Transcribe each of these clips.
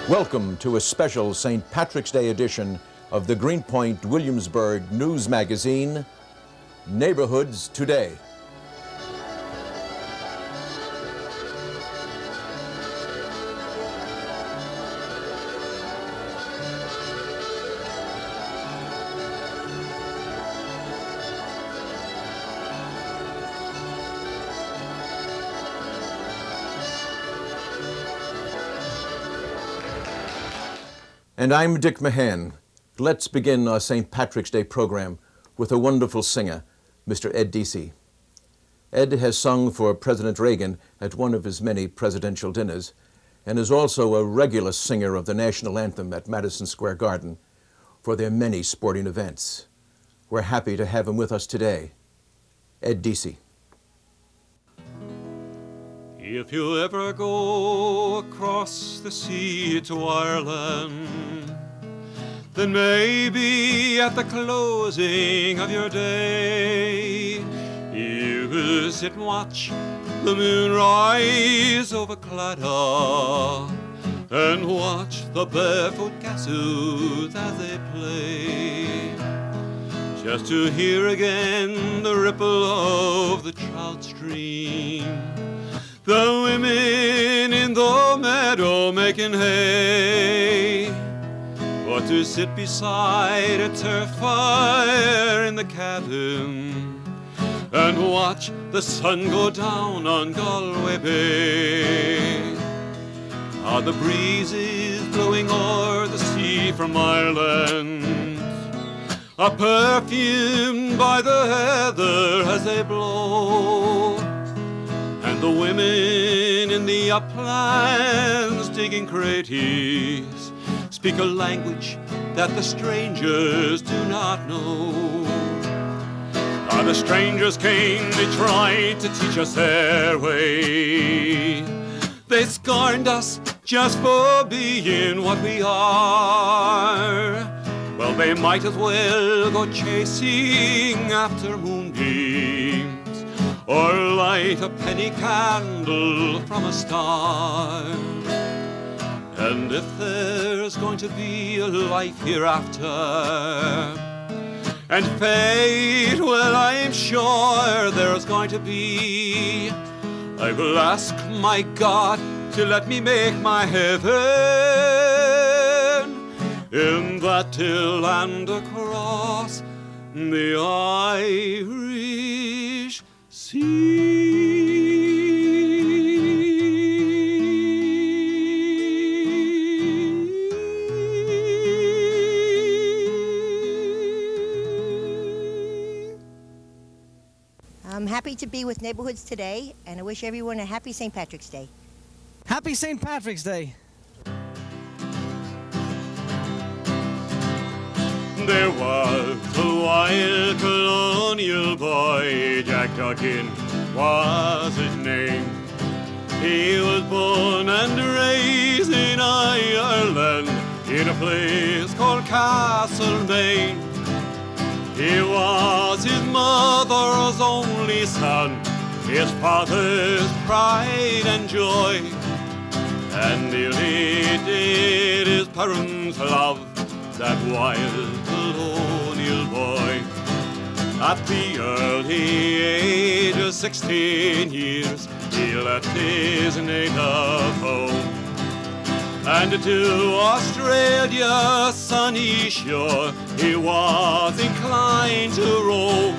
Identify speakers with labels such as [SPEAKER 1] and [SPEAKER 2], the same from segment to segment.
[SPEAKER 1] Welcome to a special St. Patrick's Day edition of the GREENPOINT Williamsburg news magazine, Neighborhoods Today. And I'm Dick Mahan. Let's begin our St. Patrick's Day program with a wonderful singer, Mr. Ed DECEY. Ed has sung for President Reagan at one of his many presidential dinners and is also a regular singer of the national anthem at Madison Square Garden for their many sporting events. We're happy to have him with us today. Ed DECEY.
[SPEAKER 2] If you ever go across the sea to Ireland, then maybe at the closing of your day, you will sit and watch the moon rise over Claddagh and watch the barefoot castles as they play, just to hear again the ripple of the trout stream, the women in the meadow making hay, or to sit beside a turf fire in the cabin and watch the sun go down on Galway Bay. Are the breezes blowing o'er the sea from Ireland, are perfumed by the heather as they blow, and the women in the uplands digging craties speak a language that the strangers do not know. Ah, the strangers came, they tried to teach us their way. They scorned us just for being what we are. Well, they might as well go chasing after moonbeams or light a penny candle from a star. And if there's going to be a life hereafter and fate, well, I'm sure there's going to be. I will ask my God to let me make my heaven in that till land across the Irish Sea.
[SPEAKER 3] I'm happy to be with Neighborhoods today, and I wish everyone a happy St. Patrick's Day.
[SPEAKER 4] Happy St. Patrick's Day.
[SPEAKER 2] There was a wild colonial boy, Jack Duckin was his name. He was born and raised in Ireland, in a place called Castlemaine. He was his mother's only son, his father's pride and joy, and nearly did his parents love that wild colonial boy. At the early age of 16 years, he left his native home and to Australia's sunny shore he was inclined to roam.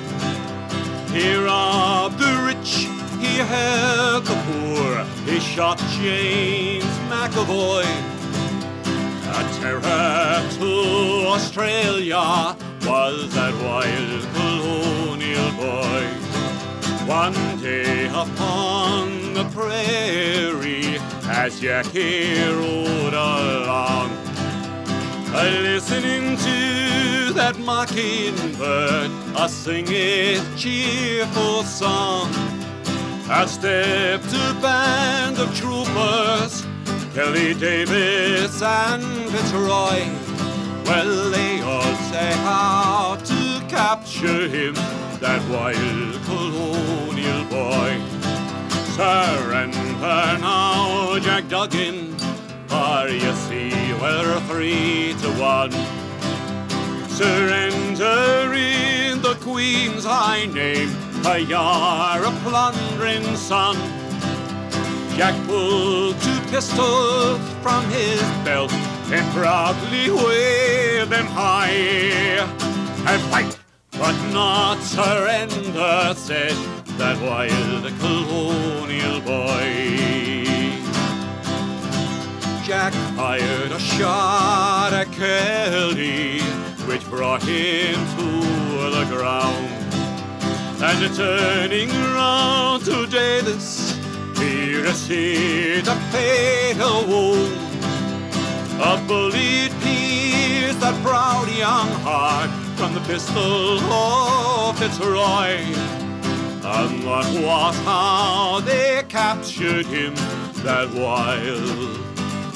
[SPEAKER 2] He robbed the rich, he helped the poor, he shot James McAvoy. A terror to Australia was that wild colonial boy. One day upon the prairie, as Jackie rode along, listening to that mockingbird sing its cheerful song, I stepped a band of troopers, Kelly Davis and Fitzroy. Well, they all set out to capture him, that wild colonial boy. Surrender now, Jack Duggin, war, you see, we're 3-1. Surrender in the Queen's high name, for you're a plundering son. Jack pulled 2 pistols from his belt and proudly waved them high. And fight, but not surrender, said that wild colonial boy. Jack fired a shot at Kelly, which brought him to the ground. And turning round to Davis, he received a fatal wound. A bullet pierced that proud young heart from the pistol of Fitzroy. And that was how they captured him, that wild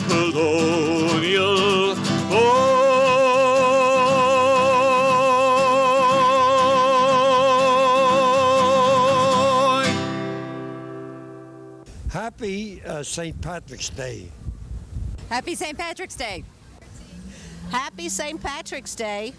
[SPEAKER 2] colonial boy.
[SPEAKER 5] Happy St. Patrick's Day.
[SPEAKER 6] Happy St. Patrick's Day.
[SPEAKER 7] Happy St. Patrick's Day.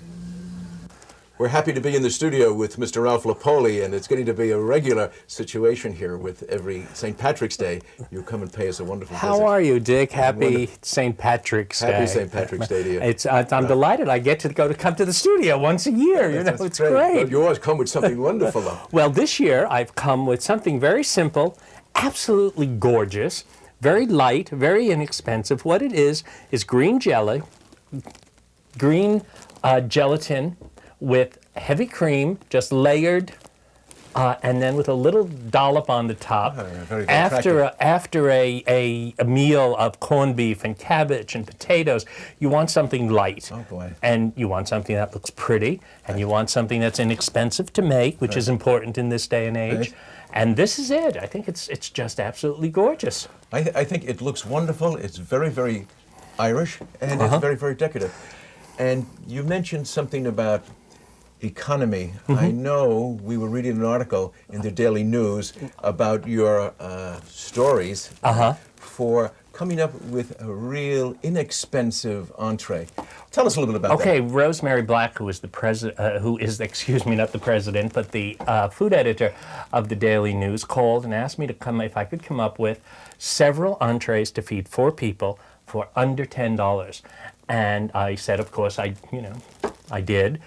[SPEAKER 1] We're happy to be in the studio with Mr. Ralph LUPOLI, and it's getting to be a regular situation here with every St. Patrick's Day. You come and pay us a wonderful visit.
[SPEAKER 8] How are you, Dick? Happy St. Patrick's Day.
[SPEAKER 1] Happy St. Patrick's Day to you.
[SPEAKER 8] I'm delighted. I get to come to the studio once a year. You know, it's great.
[SPEAKER 1] Well, you always come with something wonderful, though.
[SPEAKER 8] Well, this year I've come with something very simple, absolutely gorgeous, very light, very inexpensive. What it is green jelly, green gelatin with heavy cream, just layered, and then with a little dollop on the top.
[SPEAKER 1] Very
[SPEAKER 8] after a meal of corned beef and cabbage and potatoes, you want something light.
[SPEAKER 1] Oh boy!
[SPEAKER 8] And you want something that looks pretty, and you want something that's inexpensive to make, which is important in this day and age.
[SPEAKER 1] Right.
[SPEAKER 8] And this is it. I think it's just absolutely gorgeous.
[SPEAKER 1] I think it looks wonderful. It's very, very Irish, and it's very, very decorative. And you mentioned something about economy. I know we were reading an article in the Daily News about your stories for coming up with a real inexpensive entree. Tell us a little bit about that.
[SPEAKER 8] Okay, Rosemary Black, who is the not the president, but the food editor of the Daily News, called and asked me to come, if I could come up with several entrees to feed 4 people for under $10. And I said, of course, I did.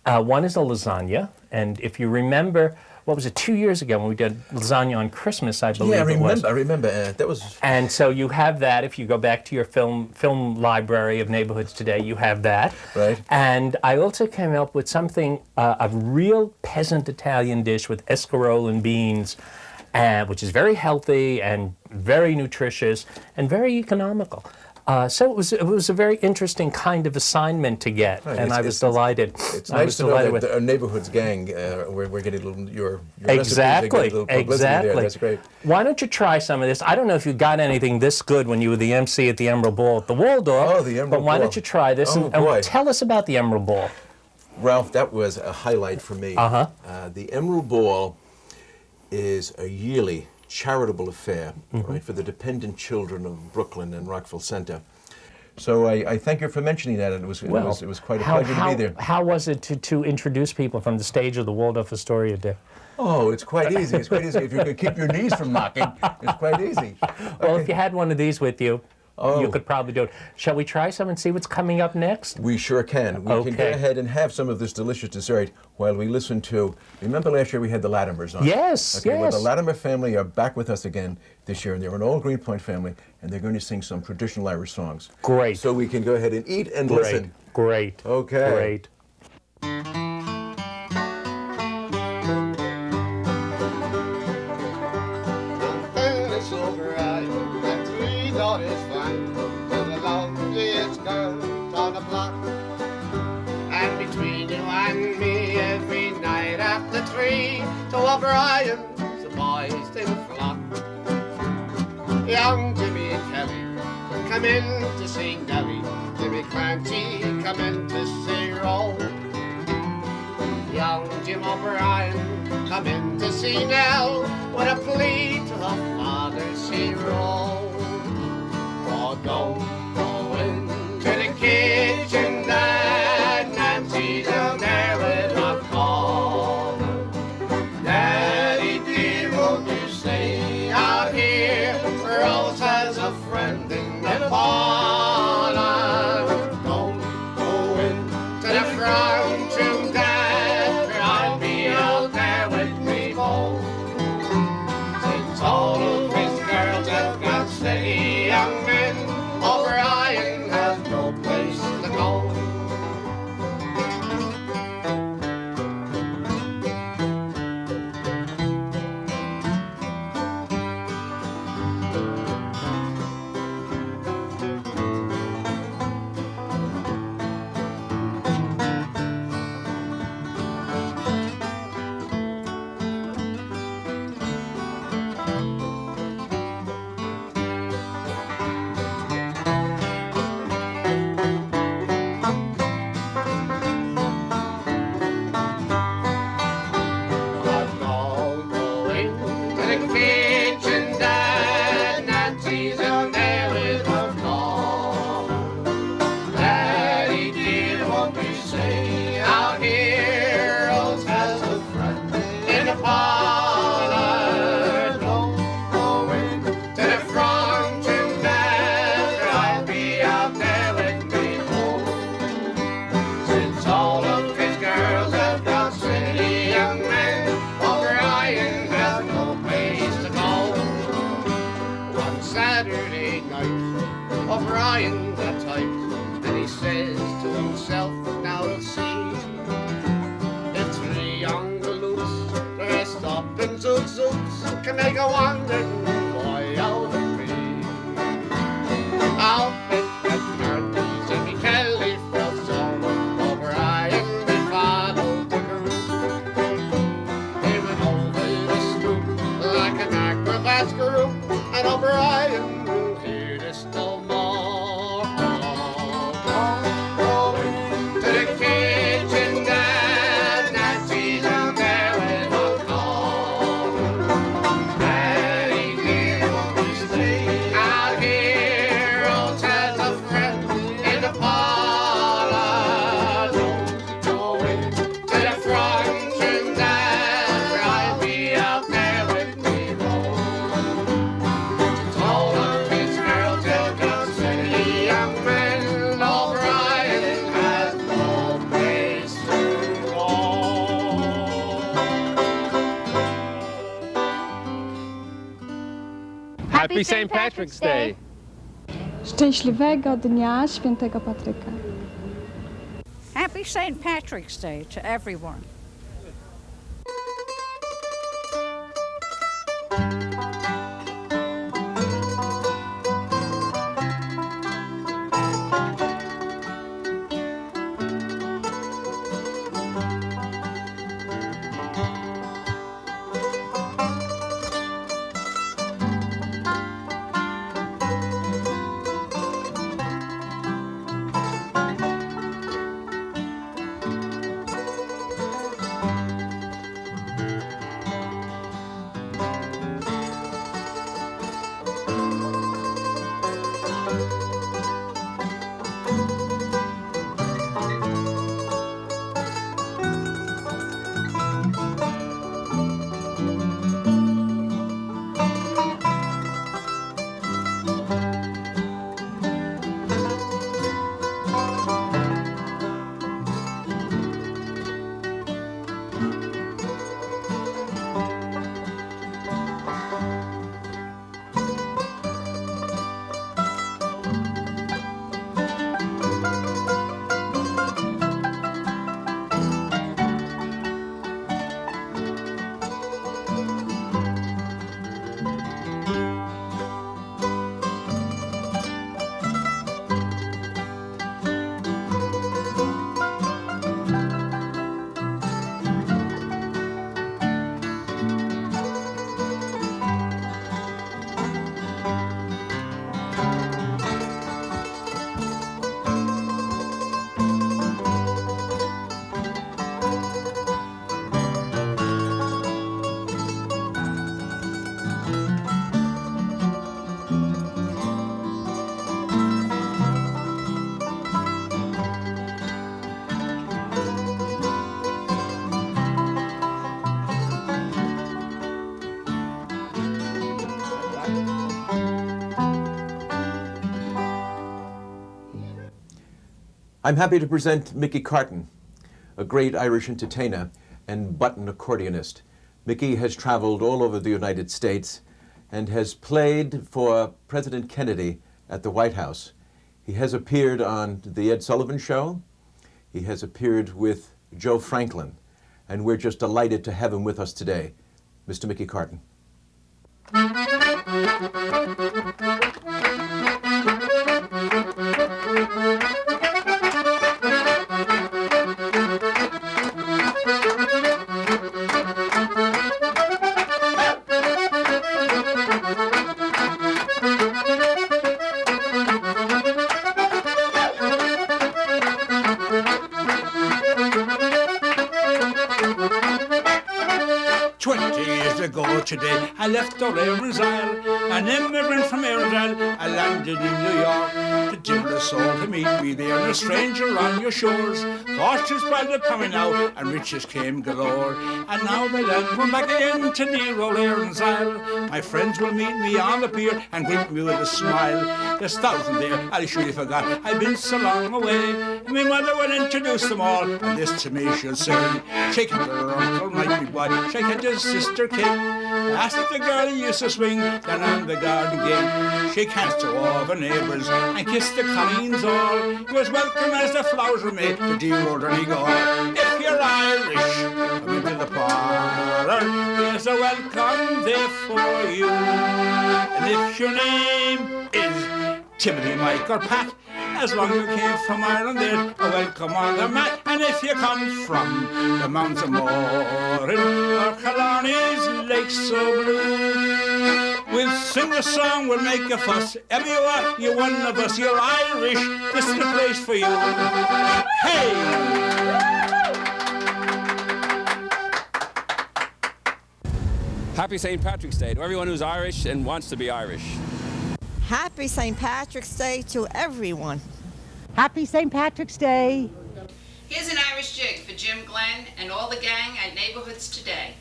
[SPEAKER 8] One is a lasagna, and if you remember, what was it, 2 years ago when we did lasagna on Christmas, I believe it was.
[SPEAKER 1] I remember. That was.
[SPEAKER 8] And so you have that. If you go back to your film library of neighborhoods today, you have that.
[SPEAKER 1] Right.
[SPEAKER 8] And I also came up with something, a real peasant Italian dish with escarole and beans, which is very healthy and very nutritious and very economical. So it was a very interesting kind of assignment to get,
[SPEAKER 1] Right.
[SPEAKER 8] and I was delighted.
[SPEAKER 1] It's nice to know that our neighborhoods gang, we're getting a little your
[SPEAKER 8] exactly,
[SPEAKER 1] there. That's great.
[SPEAKER 8] Why don't you try some of this? I don't know if you got anything this good when you were the MC at the Emerald Ball at the Waldorf.
[SPEAKER 1] Oh, the Emerald Ball.
[SPEAKER 8] But why don't you try this and tell us about the Emerald Ball?
[SPEAKER 1] Ralph, that was a highlight for me. The Emerald Ball is a yearly charitable affair, right, for the dependent children of Brooklyn and Rockville Center. So I thank you for mentioning that, and it was quite a pleasure to be there.
[SPEAKER 8] How was it to introduce people from the stage of the Waldorf Astoria, Dick?
[SPEAKER 1] Oh, it's quite easy. It's quite easy. If you could keep your knees from knocking, it's quite easy.
[SPEAKER 8] Well, if you had one of these with you, you could probably do it. Shall we try some and see what's coming up next?
[SPEAKER 1] We sure can. We can go ahead and have some of this delicious dessert while we listen to, remember last year we had the Latimers on?
[SPEAKER 8] Yes,
[SPEAKER 1] okay,
[SPEAKER 8] yes.
[SPEAKER 1] Well, the Latimer family are back with us again this year, and they're an old GREENPOINT family, and they're going to sing some traditional Irish songs.
[SPEAKER 8] Great.
[SPEAKER 1] So we can go ahead and eat and listen.
[SPEAKER 8] Great.
[SPEAKER 1] Okay.
[SPEAKER 8] Great.
[SPEAKER 9] To O'Brien's, the boys they flock. Young Jimmy Kelly come in to see Nelly. Jimmy Clancy come in to see Roll. Young Jim O'Brien come in to see Nell with a plea to her father, see Roll. Oh, don't Poland. Don't go into the front room, Dad, for I'll be out there with me bow. Since all of his girls have got steady young men, O'Brien has no place to go. I'm all going to the kitchen, Dad, Nancy's in there with her call. Daddy dear, won't you say our heroes has a friend in the parlor? Don't go into the front room, Dad, for I'll be out there with me home. Since all of his girls have got city young men, O'Brien has no place to go. One Saturday night, O'Brien got tight, and he says to himself, now we'll see if three young galoots dressed up in zoot-zoots can make a wandering boy out of me. I'll bet that Marty's and me Kelly felt so. O'Brien, they followed the group. They went over the stoop like an acrobat's group, and O'Brien will hear this no more. Go into the kitchen, Dad, Nancy's in there with her call. Daddy dear, won't you stay out here? Old has a friend in the parlor. Don't go into the front room, Dad, for I'll be out there with me home. Since all of his girls have got city young men, O'Brien has no place to go.
[SPEAKER 6] Happy St. Patrick's Day.
[SPEAKER 10] Szczęśliwego Dnia Świętego Patryka.
[SPEAKER 7] Happy St. Patrick's Day to everyone.
[SPEAKER 1] I'm happy to present Mickey Carton, a great Irish entertainer and button accordionist. Mickey has traveled all over the United States and has played for President Kennedy at the White House. He has appeared on The Ed Sullivan Show. He has appeared with Joe Franklin, and we're just delighted to have him with us today. Mr. Mickey Carton.
[SPEAKER 11] 20 years ago today, I left O'Leary's Isle, an immigrant from Ireland. I landed in New York. The devil a soul to meet me there, and a stranger on your shores. Fortunes branded coming out, and riches came galore. And now they land one back again to dear O'Leary's Isle. My friends will meet me on the pier and greet me with a smile. There's thousands there, I surely forgot, I've been so long away. And my mother will introduce them all, and this to me she'll say, shake hands with her uncle, my big boy, shake hands with sister Kate. Ask the girl who used to swing down on the garden gate. Shake hands to all the neighbours and kiss the colleens all. You're as welcome as the flowers were made to dear old Donegal. If you're Irish, come into the parlour. There's a welcome there for you. And if your name is Timothy, Mike or Pat, as long as you came from Ireland, there's a welcome on the mat. And if you come from the mountains of Morin or Killarney's lakes so blue, we'll sing a song, we'll make a fuss. Every you are, you're one of us, you're Irish, this is the place for you. Hey!
[SPEAKER 6] Happy St. Patrick's Day to everyone who's Irish and wants to be Irish.
[SPEAKER 12] Happy St. Patrick's Day to everyone.
[SPEAKER 3] Happy St. Patrick's Day.
[SPEAKER 13] Here's an Irish jig for Jim Glenn and all the gang at Neighborhoods Today.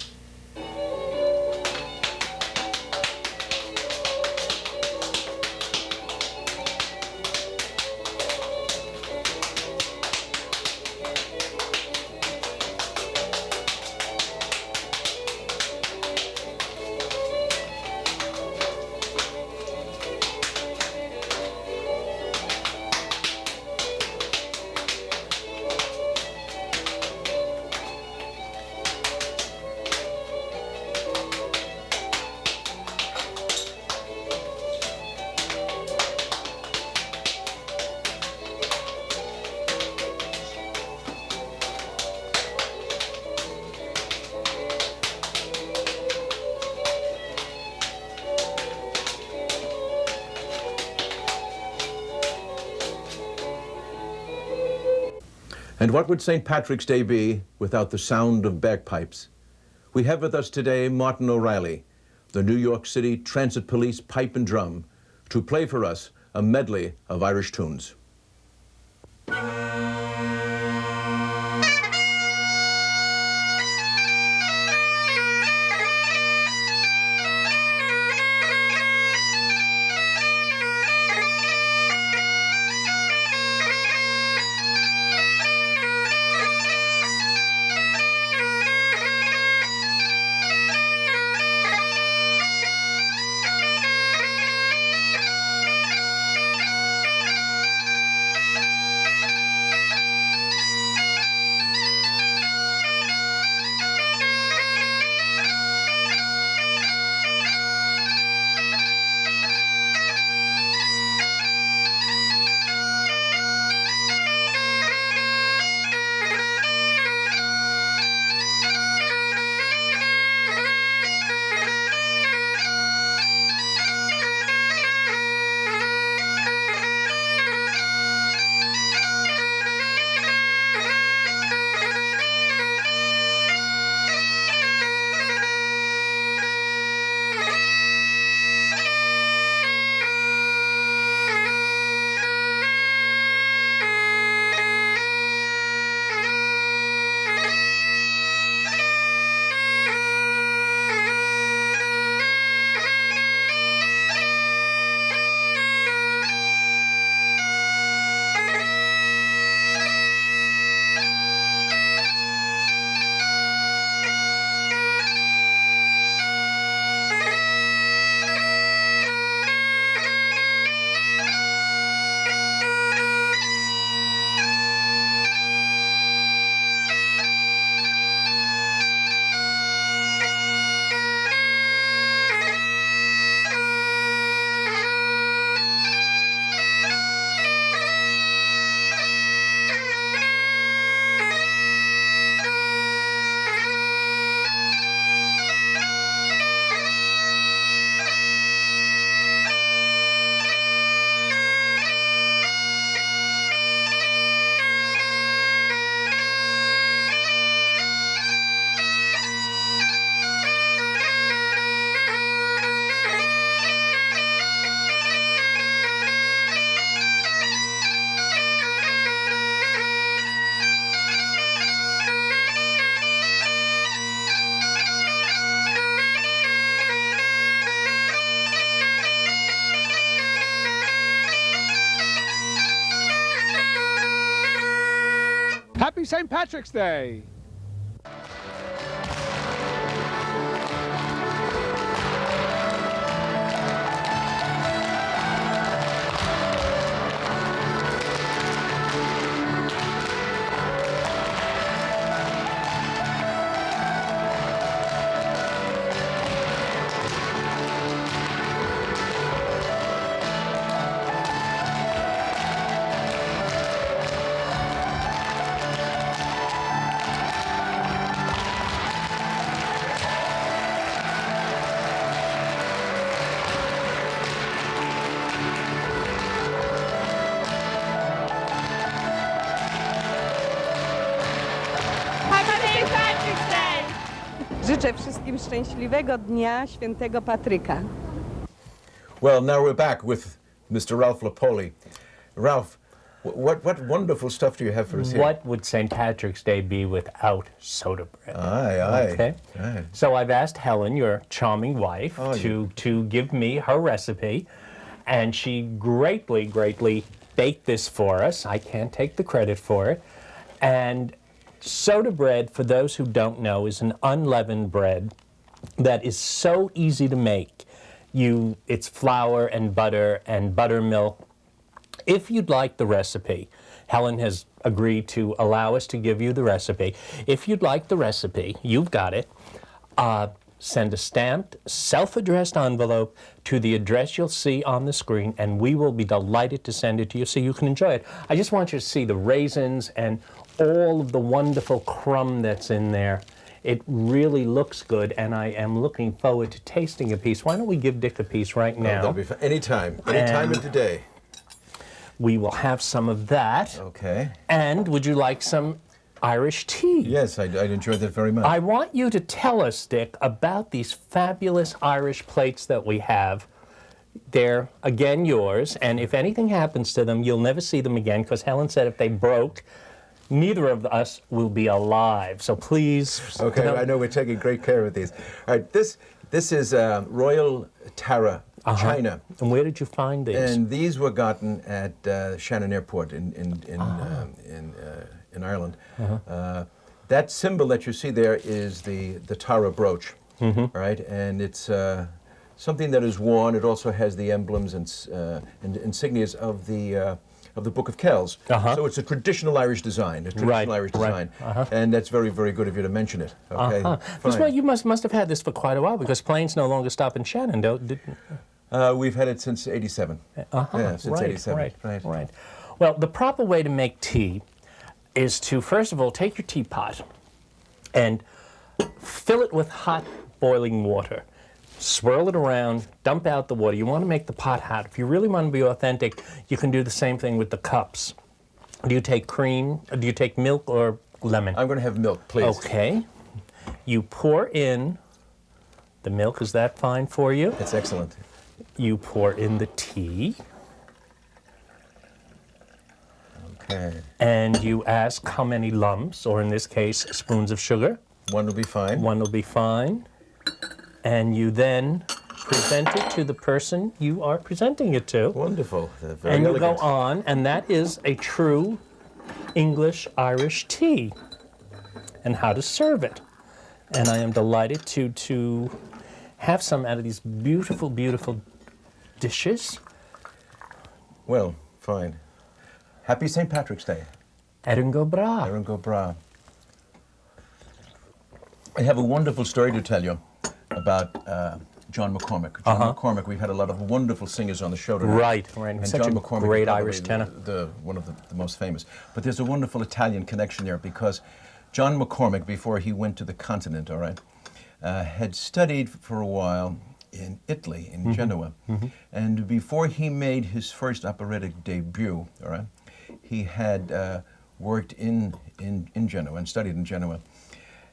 [SPEAKER 1] And what would St. Patrick's Day be without the sound of bagpipes? We have with us today Martin O'Reilly, the New York City Transit Police Pipe and Drum, to play for us a medley of Irish tunes.
[SPEAKER 14] Happy St. Patrick's Day!
[SPEAKER 15] Życzę wszystkim szczęśliwego dnia świętego Patryka.
[SPEAKER 1] Well, now we're back with Mr. Ralph LUPOLI. Ralph, what wonderful stuff do you have for us here?
[SPEAKER 8] What would St. Patrick's Day be without soda bread?
[SPEAKER 1] Aye, aye.
[SPEAKER 8] Okay.
[SPEAKER 1] Aye.
[SPEAKER 8] So I've asked Helen, your charming wife, to give me her recipe, and she greatly baked this for us. I can't take the credit for it. And soda bread, for those who don't know, is an unleavened bread that is so easy to make. It's flour and buttermilk. If you'd like the recipe, Helen has agreed to allow us to give you the recipe. If you'd like the recipe, you've got it. Send a stamped, self-addressed envelope to the address you'll see on the screen, and we will be delighted to send it to you so you can enjoy it. I just want you to see the raisins and all of the wonderful crumb that's in there. It really looks good, and I am looking forward to tasting a piece. Why don't we give Dick a piece right now?
[SPEAKER 1] That'll be fun. Anytime of the day.
[SPEAKER 8] We will have some of that.
[SPEAKER 1] Okay.
[SPEAKER 8] And would you like some Irish tea?
[SPEAKER 1] Yes, I'd enjoy that very much.
[SPEAKER 8] I want you to tell us, Dick, about these fabulous Irish plates that we have. They're, again, yours, and if anything happens to them, you'll never see them again, because Helen said if they broke, neither of us will be alive. So please.
[SPEAKER 1] Okay, I know we're taking great care of these. All right, this is Royal Tara, China.
[SPEAKER 8] And where did you find these?
[SPEAKER 1] And these were gotten at Shannon Airport in Ireland. That symbol that you see there is the Tara brooch, right? And it's something that is worn. It also has the emblems and insignias of the Book of Kells. So it's a traditional Irish design, and that's very, very good of you to mention it. Okay.
[SPEAKER 8] Well, you must have had this for quite a while, because planes no longer stop in Shannon, don't?
[SPEAKER 1] We've had it since '87. Yeah, since '87.
[SPEAKER 8] Right. Well, the proper way to make tea is to, first of all, take your teapot and fill it with hot boiling water. Swirl it around, dump out the water. You want to make the pot hot. If you really want to be authentic, you can do the same thing with the cups. Do you take cream? Do you take milk or lemon?
[SPEAKER 1] I'm going to have milk, please.
[SPEAKER 8] Okay. You pour in the milk. Is that fine for you?
[SPEAKER 1] It's excellent.
[SPEAKER 8] You pour in the tea.
[SPEAKER 1] Okay.
[SPEAKER 8] And you ask how many lumps, or in this case, spoons of sugar.
[SPEAKER 1] One will be fine.
[SPEAKER 8] One will be fine. And you then present it to the person you are presenting it to.
[SPEAKER 1] Wonderful. Very
[SPEAKER 8] and you
[SPEAKER 1] elegant.
[SPEAKER 8] go on, and that is a true English-Irish tea, and how to serve it. And I am delighted to have some out of these beautiful, beautiful dishes.
[SPEAKER 1] Well, fine. Happy St. Patrick's Day.
[SPEAKER 8] Erin go bra.
[SPEAKER 1] Erin go bra. I have a wonderful story to tell you about John McCormick. John McCormick, we've had a lot of wonderful singers on the show tonight.
[SPEAKER 8] Right.
[SPEAKER 1] And
[SPEAKER 8] Such
[SPEAKER 1] John
[SPEAKER 8] a
[SPEAKER 1] McCormick
[SPEAKER 8] great
[SPEAKER 1] is probably
[SPEAKER 8] Irish tenor.
[SPEAKER 1] One of the most famous. But there's a wonderful Italian connection there, because John McCormick, before he went to the continent, all right, had studied for a while in Italy, in Genoa. And before he made his first operatic debut, all right, he had worked in Genoa and studied in Genoa.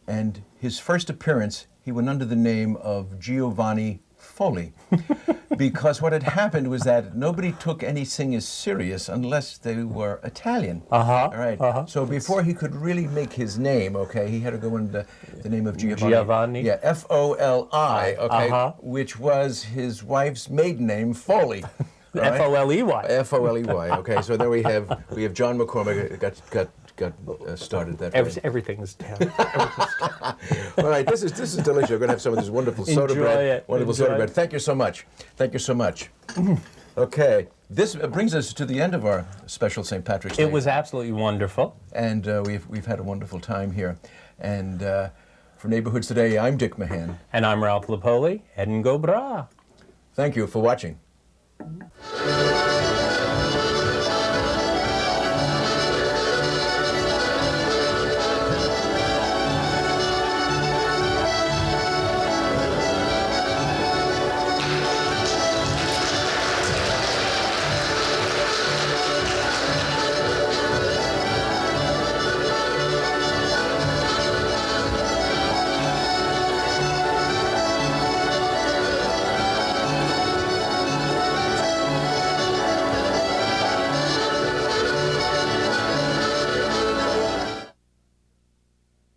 [SPEAKER 1] And his first appearance, he went under the name of Giovanni Foley, because what had happened was that nobody took any singers serious unless they were Italian. All right. So before he could really make his name, okay, he had to go under the name of Giovanni. Yeah, F-O-L-I, okay, which was his wife's maiden name, Foley.
[SPEAKER 8] F-O-L-E-Y.
[SPEAKER 1] F-O-L-E-Y. Okay, so there we have John McCormick got got started that
[SPEAKER 8] Everything's down.
[SPEAKER 1] All right, this is delicious. We're going to have some of this wonderful soda bread. Wonderful soda bread. Thank you so much. Thank you so much. Okay, this brings us to the end of our special St. Patrick's Day.
[SPEAKER 8] It was absolutely wonderful.
[SPEAKER 1] And we've had a wonderful time here. And for Neighborhoods Today, I'm Dick Mahan.
[SPEAKER 8] And I'm Ralph Lupoli. Ed and go bra.
[SPEAKER 1] Thank you for watching.